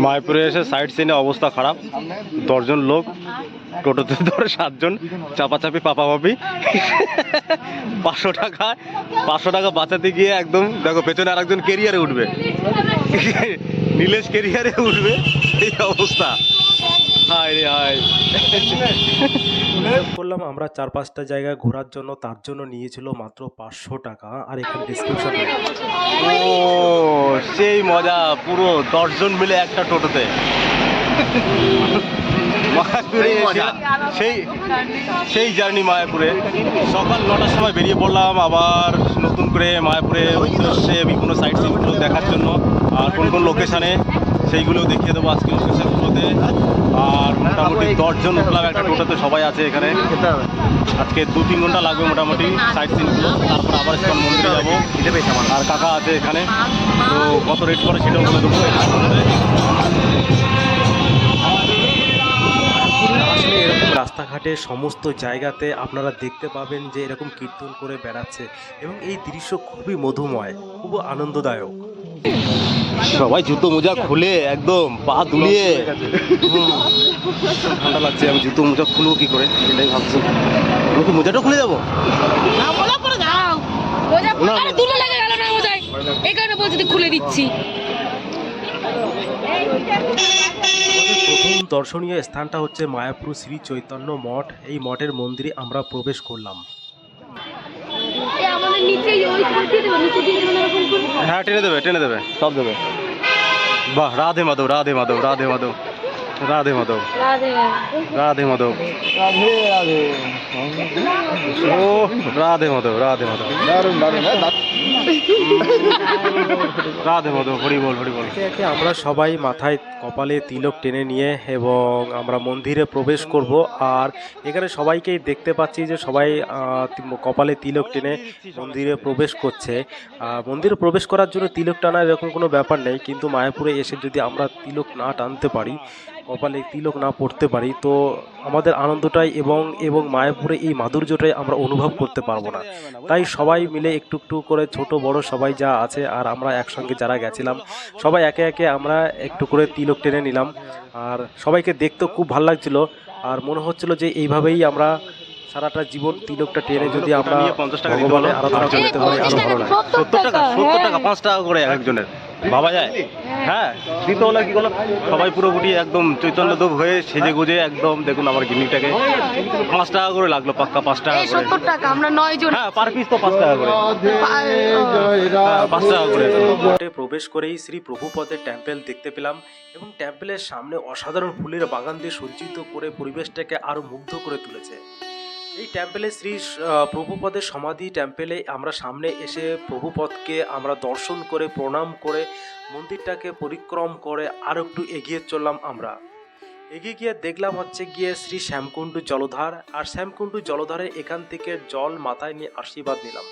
মায়াপুরে এসে সাইড সিনে অবস্থা খারাপ, 10 জন লোক, টোটোতে ধরে 7 জন, চাপাচাপি পাপাপাপি। 500 টাকা বাঁচাতে গিয়ে একদম দেখো পেছনে আর একজন কেরিয়ারে উঠবে, নীলেশ কেরিয়ারে উঠবে, এই অবস্থা। হায় রে হায়। করলাম আমরা 4-5টা জায়গায় ঘোরার জন্য, তার জন্য নিয়েছিল মাত্র 500 টাকা। আর এখানে ডিসক্রিপশন ও সেই মজা, পুরো 10 জন মিলে একটা টোটোতে মায়াপুরে সেই সেই জার্নি। মায়াপুরে সকাল 9টার সময় বেরিয়ে পড়লাম, আবার নতুন করে মায়াপুরে উদ্দেশ্যে বিভিন্ন সাইট সিনগুলো দেখার জন্য, আর কোন কোন লোকেশানে সেইগুলো দেখিয়ে দেবো আজকে লোকেশানগুলোতে। আর মোটামুটি 10 জন উঠলাম একটা টোটোতে, সবাই আছে এখানে। আজকে 2-3 ঘন্টা লাগবে মোটামুটি সাইট সিনগুলো, তারপর আবার ইস্কন মন্দিরে যাবো। আর কাকা আছে এখানে, তো কত রেট করে সেটাও বলে দেবো। আসলে এরকম রাস্তাঘাটে সমস্ত জায়গাতে আপনারা দেখতে পাবেন যে এরকম কীর্তন করে বেড়াচ্ছে, এবং এই দৃশ্য খুবই মধুময়, খুব আনন্দদায়ক। সবাই জুতো মোজা খুলে একদম পা দুলিয়ে, ঠান্ডা লাগছে। আমি জুতো মোজা খুলবো কি করে সেটাই ভাবছি। আমি কি মোজাটা খুলে যাবো? খুলে দিচ্ছি। প্রথম দর্শনীয় স্থানটা হচ্ছে মায়াপুর শ্রী চৈতন্য মঠ। এই মঠের মন্দিরে আমরা প্রবেশ করলাম। হ্যাঁ টেনে দেবে, টেনে দেবে, সব দেবে। বাহ, রাধে মাধব, রাধে মাধব, রাধে মাধব, রাধে মাধব, রাধে মাধব, ও রাধে মাধব, রাধে মাধব, রাধে মাধব, হরি বল, হরি বল। একে একে আমরা সবাই মাথায় কপালে তিলক টেনে নিয়ে এবং আমরা মন্দিরে প্রবেশ করব। আর এখানে সবাইকেই দেখতে পাচ্ছি যে সবাই কপালে তিলক টেনে মন্দিরে প্রবেশ করছে। মন্দিরে প্রবেশ করার জন্য তিলক টানা এরকম কোনো ব্যাপার নেই, কিন্তু মায়াপুরে এসে যদি আমরা তিলক না টানতে পারি, কপালে তিলক না পড়তে পারি, তো আমাদের আনন্দটাই এবং মায়াপুরে এই মাধুর্যটাই আমরা অনুভব করতে পারবো না। তাই সবাই মিলে একটু একটু করে, ছোট বড় সবাই যা আছে আর আমরা একসঙ্গে যারা গেছিলাম, সবাই একে একে আমরা একটু করে তিলক টেনে নিলাম। আর সবাইকে দেখতেও খুব ভালো লাগছিল, আর মনে হচ্ছিল যে এইভাবেই আমরা সারাটা জীবন তিলকটা টেনে যদি আমরা ভগবানের আরাধনা করতে পারি আরো ভালো লাগে। 70 টাকা, 70 টাকা, 5 টাকা করে একজনের ভাবা যায়। হ্যাঁ দিতে হলো কি করলো, সবাই পুরোপুরি একদম চৈতন্যদেব হয়ে সেজে গুজে একদম, দেখুন আমার গিন্নিটাকে 5 টাকা করে লাগলো, পাক্কা 5 টাকা করে। 70 টাকা, আমরা 9 জন। হ্যাঁ পার পিস তো 5 টাকা করে, 5 টাকা করে। মঠে প্রবেশ করেই শ্রী প্রভুপদের টেম্পল দেখতে পেলাম, এবং টেম্পলের সামনে অসাধারণ ফুলের বাগান দিয়ে সজ্জিত করে পরিবেশটাকে আরো মুগ্ধ করে তুলেছে। এই টেম্পলে শ্রী প্রভুপদের সমাধি টেম্পলে আমরা সামনে এসে প্রভুপদকে আমরা দর্শন করে প্রণাম করে মন্দিরটাকে পরিক্রম করে আরও একটু এগিয়ে চললাম। আমরা এগিয়ে গিয়ে দেখলাম হচ্ছে গিয়ে শ্রী শ্যামকুণ্ডু জলধার। আর শ্যামকুণ্ডু জলধারে এখান থেকে জল মাথায় নিয়ে আশীর্বাদ নিলাম।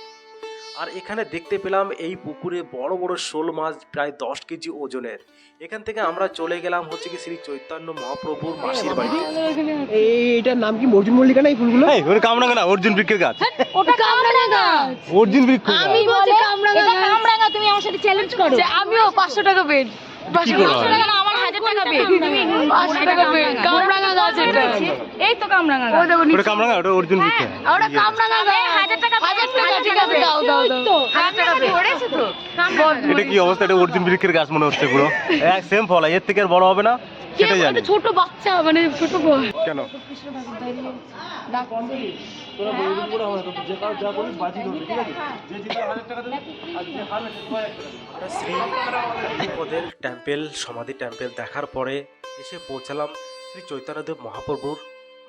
আর এখানে দেখতে পেলাম এই পুকুরে বড় বড় শোল মাছ প্রায় 10 কেজি ওজনের। এখান থেকে আমরা চলে গেলাম হচ্ছে কি শ্রী চৈতন্য মহাপ্রভুর মাসির বাড়িতে। এইটার নাম কি অর্জুন মল্লিকা না? এই ফুলগুলো ওরে কামরাঙা না, অর্জুন বৃক্ষের গাছ। ওটা কামরাঙা। অর্জুন বৃক্ষ, আমি বলছি কামরাঙা। এটা কামরাঙা, তুমি আমার সাথে চ্যালেঞ্জ করো যে আমিও 500 টাকা পেড। 500 টাকা না, আমার 1000 টাকা পেড। 500 টাকা পেড। কামরাঙা গাছ এটা। এই তো কামরাঙা গাছ। ওটা কামরাঙা, ওটা অর্জুন বৃক্ষ। ওটা কামরাঙা গাছ। 1000 টাকা, 1000 টাকা ঠিক আছে, দাও দাও দাও। 1000 টাকা ধরেছো তো? এটা কি অবস্থা? এটা অর্জুন বৃক্ষের গাছ মনে হচ্ছে পুরো, এক সেম ফল, এর থেকে আর বড় হবে না সেটাই জানি। ছোট বাচ্চা, মানে ছোট বয়। কেন আমরা শ্রী প্রভুপদের টেম্পল, সমাধি টেম্পল দেখার পরে এসে পৌঁছালাম শ্রী চৈতন্যদেব মহাপ্রভুর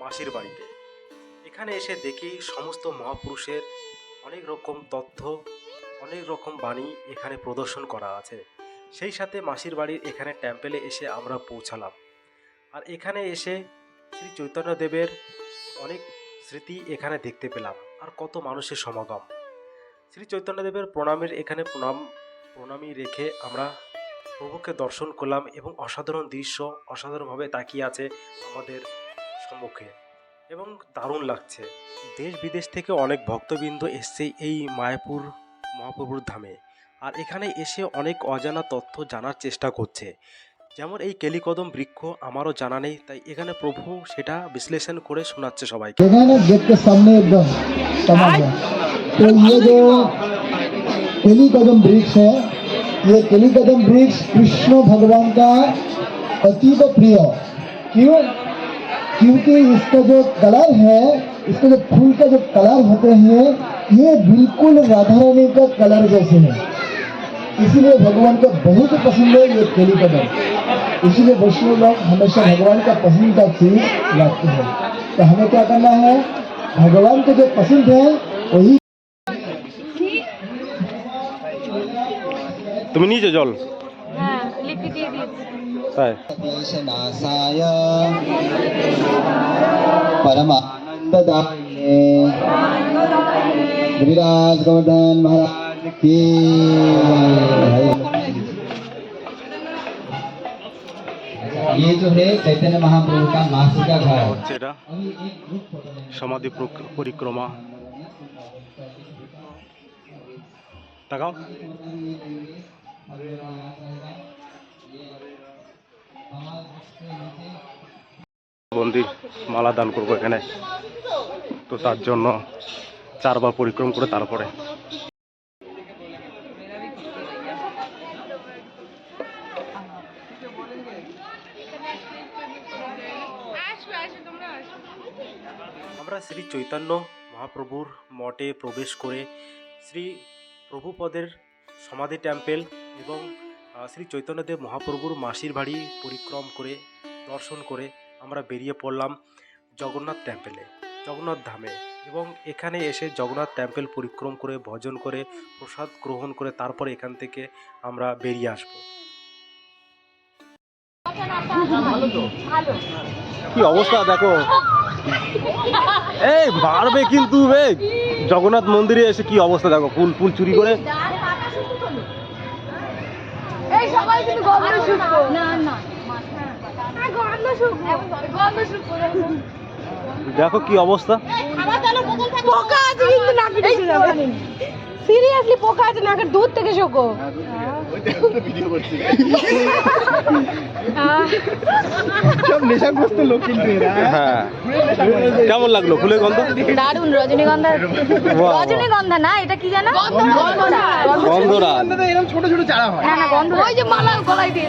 মাসির বাড়িতে। এখানে এসে দেখি সমস্ত মহাপুরুষের অনেক রকম তথ্য, অনেক রকম বাণী এখানে প্রদর্শন করা আছে। সেই সাথে মাসির বাড়ির এখানে টেম্পলে এসে আমরা পৌঁছালাম। আর এখানে এসে শ্রী চৈতন্যদেবের অনেক স্মৃতি এখানে দেখতে পেলাম, আর কত মানুষের সমাগম। শ্রী চৈতন্যদেবের প্রণামের এখানে প্রণামী রেখে আমরা প্রভুকে দর্শন করলাম, এবং অসাধারণ দৃশ্য অসাধারণভাবে তাকিয়ে আছে আমাদের সম্মুখে, এবং দারুণ লাগছে। দেশ বিদেশ থেকে অনেক ভক্তবৃন্দ এসছে এই মায়াপুর মহাপ্রভুর ধামে, আর এখানে এসে অনেক অজানা তথ্য জানার চেষ্টা করছে। যেমন এই কেলিকদম বৃক্ষ আমারও জানা নেই, তাই এখানে প্রভু সেটা বিশ্লেষণ করে শোনাচ্ছে সবাইকে। देखा है ना गेट के सामने एकदम टमाटर। तो ये जो केली कदम वृक्ष है, ये केली कदम वृक्ष कृष्ण भगवान का अतीब प्रिय। क्यों? क्योंकि इसका जो कलर है, इसका जो फूल का जो कलर होते हैं, ये बिल्कुल राधा रानी का कलर जैसे है। इसीलिए भगवान को बहुत पसंद है ये केली कदम। इसीलिए वैष्णव लोग हमेशा भगवान का पसंद का चीज लाते हैं। तो हमें क्या करना है, भगवान को जो पसंद है वही। তুমি নিয়েছো জল? হ্যাঁ লিপি দিয়ে দিয়েছি। তাই नासाय परमानंददायिने गिरिराज गोवर्धन महाराज की ये जो है चैतन्य महाप्रभु का मासी का घर। হচ্ছে এটা সমাধি পরিক্রমা। তাকাও, মন্দির মালা দান করবো এখানে, তো তার জন্য 4 বার পরিক্রম করে তারপরে। আমরা শ্রী চৈতন্য মহাপ্রভুর মঠে প্রবেশ করে শ্রী প্রভুপদের সমাধি টেম্পেল এবং শ্রী চৈতন্যদেব মহাপ্রভুর মাসির বাড়ি পরিক্রম করে দর্শন করে আমরা বেরিয়ে পড়লাম জগন্নাথ টেম্পেলে, জগন্নাথ ধামে। এবং এখানে এসে জগন্নাথ টেম্পেল পরিক্রম করে ভজন করে প্রসাদ গ্রহণ করে তারপরে এখান থেকে আমরা বেরিয়ে আসবো। কি অবস্থা দেখো, এই মারবে কিন্তু বেগ। জগন্নাথ মন্দিরে এসে কি অবস্থা দেখো, ফুল ফুল চুরি করে। এই সবাই কিন্তু গন্ধ শুকবো না না গন্ধ শুকবো গন্ধ শুকবো। দেখো কি অবস্থা, পোকা আছে কিন্তু নাকে ঢুকে যাবে। সিরিয়াসলি পোকা আছে নাকের দুধ থেকে শোকো। সব নেশাগ্রস্ত লোক কিন্তু এরা। হ্যাঁ কেমন লাগলো ফুলের গন্ধ? দারুন, রজনীগন্ধা। রজনীগন্ধা না, এটা কি জানো? গন্ধরা তো এরকম ছোট ছোট চারা হয়। না না গন্ধ, ওই যে মালা গলায় দিয়ে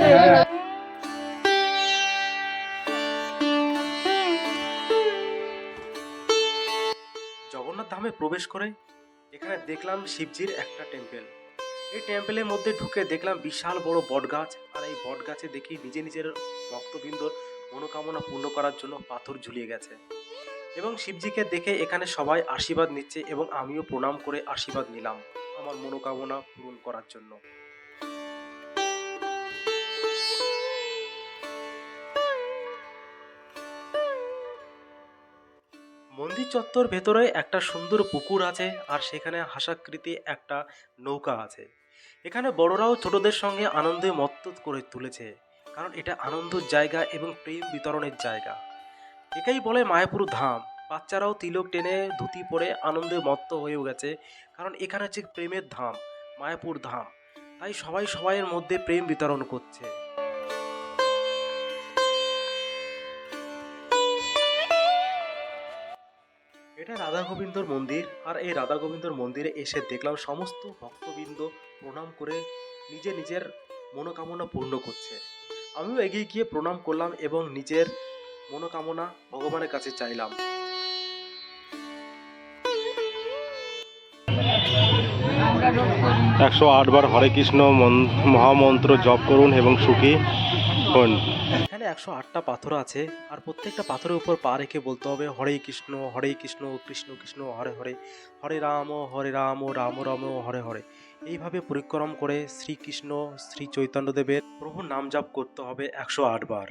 জগন্নাথ ধামে প্রবেশ করে এখানে দেখলাম শিবজির একটা টেম্পেল। এই টেম্পেলের মধ্যে ঢুকে দেখলাম বিশাল বড় বটগাছ, আর এই বটগাছে দেখি নিজের ভক্তবৃন্দর মনোকামনা পূর্ণ করার জন্য পাথর ঝুলিয়ে গেছে। এবং শিবজিকে দেখে এখানে সবাই আশীর্বাদ নিচ্ছে এবং আমিও প্রণাম করে আশীর্বাদ নিলাম আমার মনোকামনা পূরণ করার জন্য। মন্দির চত্বর ভেতরে একটা সুন্দর পুকুর আছে, আর সেখানে হাসাকৃতি একটা নৌকা আছে। এখানে বড়রাও ছোটদের সঙ্গে আনন্দে মত্ত করে তুলেছে, কারণ এটা আনন্দের জায়গা এবং প্রেম বিতরণের জায়গা। এটাই বলে মায়াপুর ধাম। বাচ্চারাও তিলক টেনে ধুতি পরে আনন্দে মত্ত হয়েও গেছে, কারণ এখানে হচ্ছে প্রেমের ধাম, মায়াপুর ধাম। তাই সবাই সবাইয়ের মধ্যে প্রেম বিতরণ করছে। এটা রাধা গোবিন্দর মন্দির, আর এই রাধা গোবিন্দর মন্দিরে এসে দেখলাম সমস্ত ভক্তবৃন্দ প্রণাম করে নিজের মনোকামনা পূর্ণ করছে। আমিও এগিয়ে গিয়ে প্রণাম করলাম এবং নিজের মনোকামনা ভগবানের কাছে চাইলাম। 108 বার হরে কৃষ্ণ মহামন্ত্র জপ করুন এবং সুখী হন। এখানে 108টা পাথর আছে, আর প্রত্যেকটা পাথরের উপর পা রেখে বলতে হবে হরে কৃষ্ণ কৃষ্ণ কৃষ্ণ হরে হরে, হরে রাম রাম রাম হরে হরে। এইভাবে পরিক্রম করে শ্রীকৃষ্ণ শ্রী চৈতন্যদেবের প্রভুর নাম জপ করতে হবে 108 বার।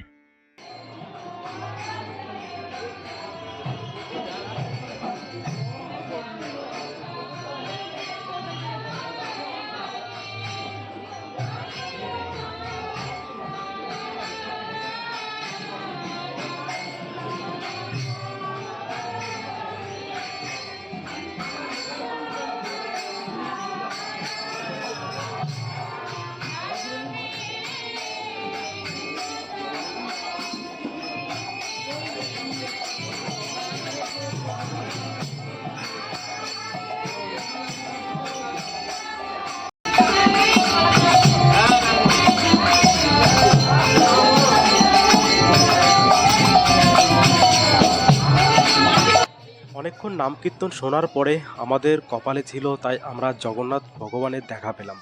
নাম কীর্তন শোনার পরে আমাদের কপালে ছিল, তাই আমরা জগন্নাথ ভগবানের দেখা পেলাম।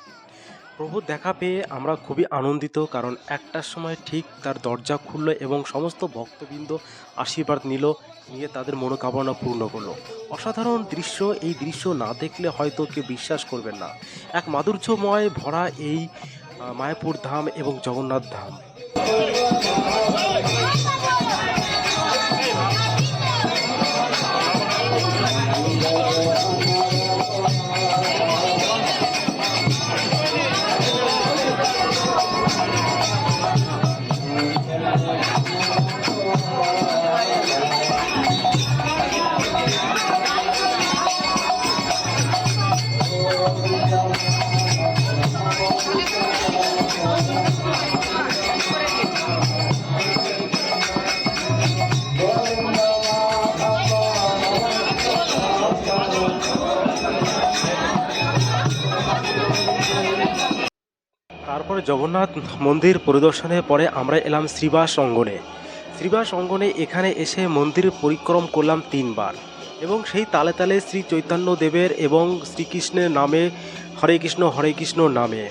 প্রভুর দেখা পেয়ে আমরা খুবই আনন্দিত, কারণ একটার সময় ঠিক তার দরজা খুলল এবং সমস্ত ভক্তবৃন্দ আশীর্বাদ নিয়ে তাদের মনোকামনা পূর্ণ করলো। অসাধারণ দৃশ্য, এই দৃশ্য না দেখলে হয়তো কেউ বিশ্বাস করবেন না। এক মাধুর্যময় ভরা এই মায়াপুর ধাম এবং জগন্নাথ ধাম। তারপরে জগন্নাথ মন্দির পরিদর্শনের পরে আমরা এলাম শ্রীবাস অঙ্গনে। শ্রীবাস অঙ্গনে এখানে এসে মন্দির পরিক্রম করলাম 3 বার এবং সেই তালে তালে শ্রী চৈতন্য দেবের এবং শ্রীকৃষ্ণের নামে হরে কৃষ্ণ নামে।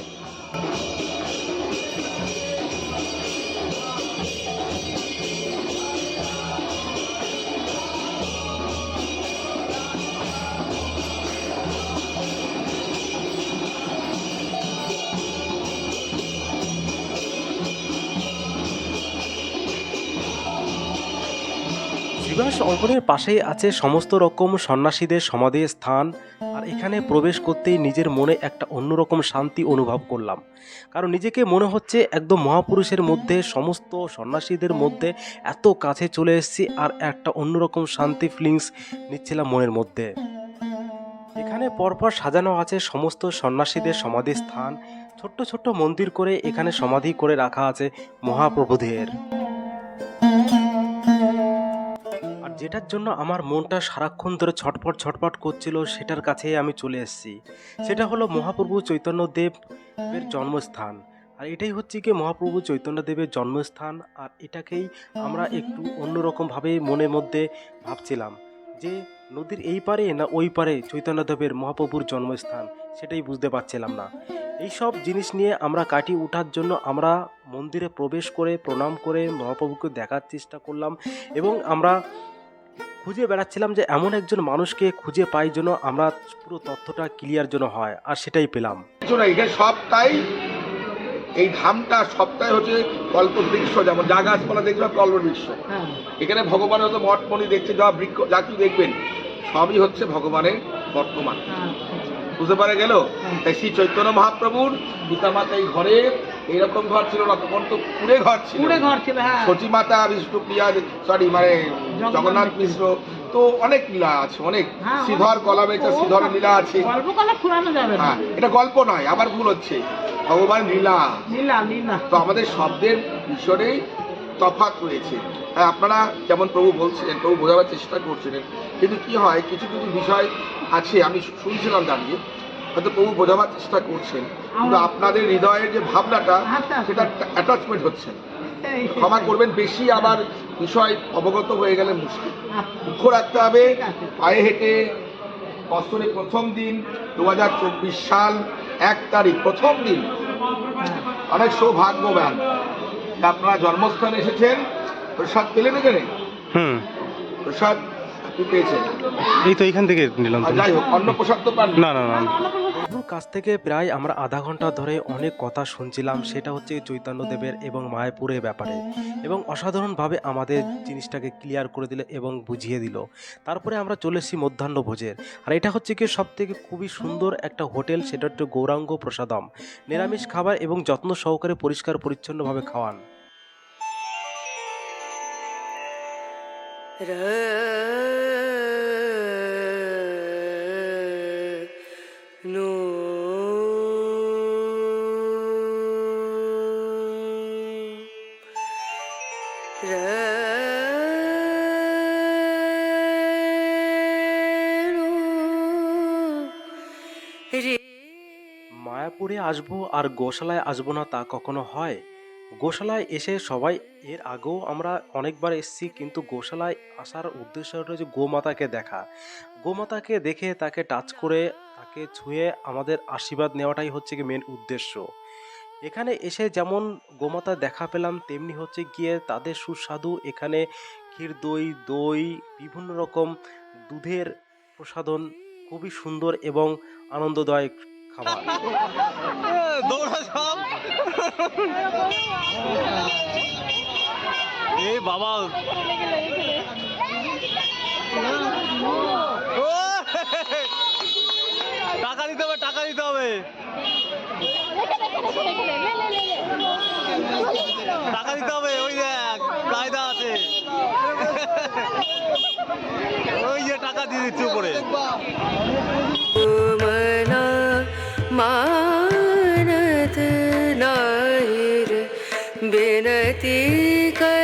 শ্রীবাস অঙ্গনের পাশেই আছে সমস্ত রকম সন্ন্যাসীদের সমাধি স্থান, আর এখানে প্রবেশ করতেই নিজের মনে একটা অন্যরকম শান্তি অনুভব করলাম, কারণ নিজেকে মনে হচ্ছে একদম মহাপুরুষের মধ্যে, সমস্ত সন্ন্যাসীদের মধ্যে এত কাছে চলে এসেছি, আর একটা অন্যরকম শান্তি ফিলিংস নিচ্ছিলাম মনের মধ্যে। এখানে পরপর সাজানো আছে সমস্ত সন্ন্যাসীদের সমাধি স্থান, ছোট্ট ছোট্ট মন্দির করে এখানে সমাধি করে রাখা আছে মহাপ্রভুদের। যেটার জন্য আমার মনটা সারাক্ষণ ধরে ছটফট করছিল, সেটার কাছেই আমি চলে এসেছি। সেটা হলো মহাপ্রভু চৈতন্যদেবের জন্মস্থান। আর এটাই হচ্ছে কি মহাপ্রভু চৈতন্যদেবের জন্মস্থান। আর এটাকেই আমরা একটু অন্যরকমভাবে মনের মধ্যে ভাবছিলাম যে নদীর এই পারে না ওই পারে চৈতন্যদেবের মহাপ্রভুর জন্মস্থান, সেটাই বুঝতে পারছিলাম না। এই সব জিনিস নিয়ে আমরা কাটিয়ে ওঠার জন্য আমরা মন্দিরে প্রবেশ করে প্রণাম করে মহাপ্রভুকে দেখার চেষ্টা করলাম এবং আমরা খুঁজে বেড়াচ্ছিলাম যে এমন একজন মানুষকে খুঁজে পাই যেন আমরা পুরো তথ্যটা ক্লিয়ার যেন হয়, আর সেটাই পেলাম। এখানে সবটাই এই ধামটা সবটাই হচ্ছে কল্পবৃক্ষ, যেমন যা গাছপালা দেখলাম কল্পবৃক্ষ। এখানে ভগবানের হতো মঠ মণি দেখছে, যা বৃক্ষ যা কিছু দেখবেন সবই হচ্ছে ভগবানের বর্তমান। বুঝতে পারা গেল? তাই শ্রী চৈতন্য মহাপ্রভুর পিতামাতা এই ঘরে এইরকম ঘর ছিল না, তখন তো কুড়ে ঘর ছিল। সচী মাতা বিষ্ণুপ্রিয়া জগন্নাথ মিশ্র, তো অনেক লীলা আছে, অনেক শ্রীধর কলামের শ্রীধরের লীলা আছে। হ্যাঁ, এটা গল্প নয়, আবার ভুল হচ্ছে, ভগবান লীলা। তো আমাদের শব্দের ঈশ্বরেই তফাৎ রয়েছে। হ্যাঁ, আপনারা যেমন প্রভু বলছিলেন, প্রভু বোঝাবার চেষ্টা করছিলেন, কিন্তু কি হয় কিছু কিছু বিষয় আছে, আমি শুনছিলাম দাঁড়িয়ে, হয়তো প্রভু বোঝাবার চেষ্টা করছেন, কিন্তু আপনাদের হৃদয়ের যে ভাবনাটা সেটা অ্যাটাচমেন্ট হচ্ছে না। ক্ষমা করবেন, বেশি আবার বিষয় অবগত হয়ে গেলে মুশকিল। দুঃখ রাখতে হবে, পায়ে হেঁটে বছরের প্রথম দিন 2024 সাল 1 তারিখ প্রথম দিন, অনেক সৌভাগ্যবান। আপনারা জন্মস্থানে এসেছেন, প্রসাদ পেলেন এখানে? প্রসাদ আপনি পেয়েছেন? এই তো এখান থেকে নিলাম। যাই হোক, অন্য প্রসাদ তো পান না। প্রভুর কাছ থেকে প্রায় আমরা আধা ঘন্টা ধরে অনেক কথা শুনছিলাম, সেটা হচ্ছে চৈতন্যদেবের এবং মায়াপুরের ব্যাপারে, এবং অসাধারণভাবে আমাদের জিনিসটাকে ক্লিয়ার করে দিল এবং বুঝিয়ে দিল। তারপরে আমরা চলে এসেছি মধ্যাহ্ন ভোজের, আর এটা হচ্ছে কি সব থেকে খুবই সুন্দর একটা হোটেল, সেটা হচ্ছে গৌরাঙ্গ প্রসাদম। নিরামিষ খাবার এবং যত্ন সহকারে পরিষ্কার পরিচ্ছন্নভাবে খাওয়ান। মায়াপুরে আসবো আর গোশালায় আসবো না তা কখনো হয়? গোশালায় এসে সবাই, এর আগেও আমরা অনেকবার এসেছি, কিন্তু গোশালায় আসার উদ্দেশ্যটা হচ্ছে গোমাতাকে দেখা। গোমাতাকে দেখে তাকে টাচ করে তাকে ছুঁয়ে আমাদের আশীর্বাদ নেওয়াটাই হচ্ছে কি মেন উদ্দেশ্য। এখানে এসে যেমন গোমাতা দেখা পেলাম, তেমনি হচ্ছে গিয়ে তাদের সুস্বাদু এখানে ক্ষীর দই, দই, বিভিন্ন রকম দুধের প্রসাধন, খুবই সুন্দর এবং আনন্দদায়ক খাবার। দৌড়া সব এ বাবা, ও, টাকা দিতে হবে, টাকা দিতে হবে, টাকা দিতে হবে। ওই দেখ কায়দা আছে, ওই যে টাকা দিয়ে দিচ্ছে উপরে। मना मानत नाहिर बिनती कर